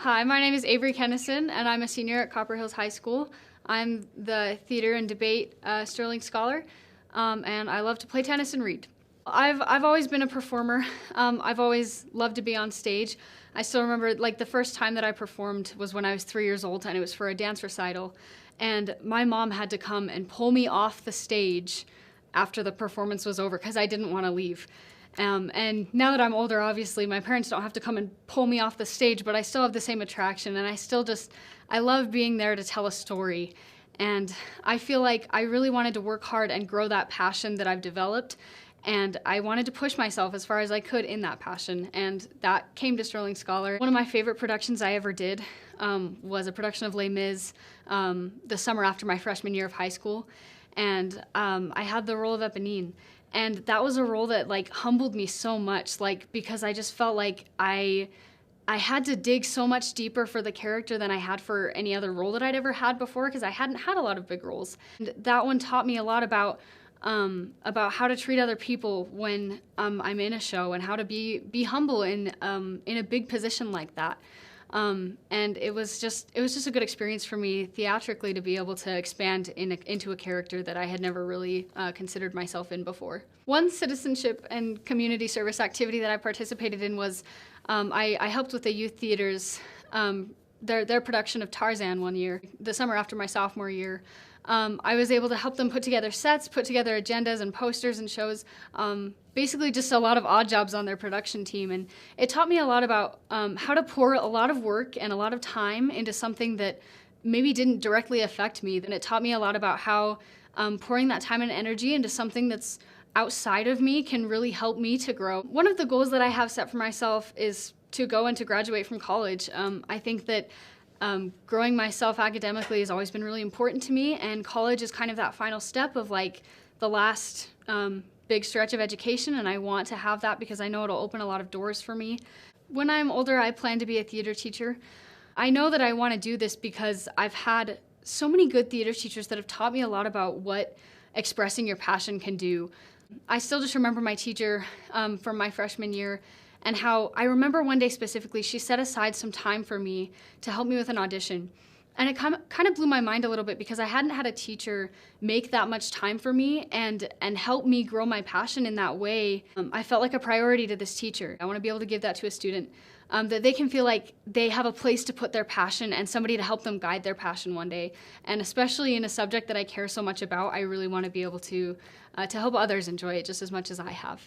Hi, my name is Avery Kenison, and I'm a senior at Copper Hills High School. I'm the theater and debate Sterling Scholar, and I love to play tennis and read. I've always been a performer. I've always loved to be on stage. I still remember the first time that I performed was when I was 3 years old, and it was for a dance recital. And my mom had to come and pull me off the stage after the performance was over because I didn't want to leave. And now that I'm older, obviously, my parents don't have to come and pull me off the stage, but I still have the same attraction, and I love being there to tell a story. And I feel like I really wanted to work hard and grow that passion that I've developed, and I wanted to push myself as far as I could in that passion, and that came to Sterling Scholar. One of my favorite productions I ever did was a production of Les Mis the summer after my freshman year of high school, and I had the role of Eponine. And that was a role that humbled me so much, because I just felt like I had to dig so much deeper for the character than I had for any other role that I'd ever had before, because I hadn't had a lot of big roles. And that one taught me a lot about how to treat other people when I'm in a show, and how to be humble in a big position like that. And it was just a good experience for me theatrically to be able to expand into a character that I had never really considered myself in before. One citizenship and community service activity that I participated in was I helped with the youth theater's their production of Tarzan one year, the summer after my sophomore year. I was able to help them put together sets, put together agendas and posters and shows, basically just a lot of odd jobs on their production team. And it taught me a lot about how to pour a lot of work and a lot of time into something that maybe didn't directly affect me. Then it taught me a lot about how pouring that time and energy into something that's outside of me can really help me to grow. One of the goals that I have set for myself is to go and to graduate from college. I think that growing myself academically has always been really important to me, and college is kind of that final step of the last big stretch of education, and I want to have that because I know it'll open a lot of doors for me. When I'm older, I plan to be a theater teacher. I know that I want to do this because I've had so many good theater teachers that have taught me a lot about what expressing your passion can do. I still just remember my teacher from my freshman year, and how I remember one day specifically, she set aside some time for me to help me with an audition. And it kind of blew my mind a little bit because I hadn't had a teacher make that much time for me and help me grow my passion in that way. I felt like a priority to this teacher. I want to be able to give that to a student, that they can feel like they have a place to put their passion and somebody to help them guide their passion one day. And especially in a subject that I care so much about, I really want to be able to help others enjoy it just as much as I have.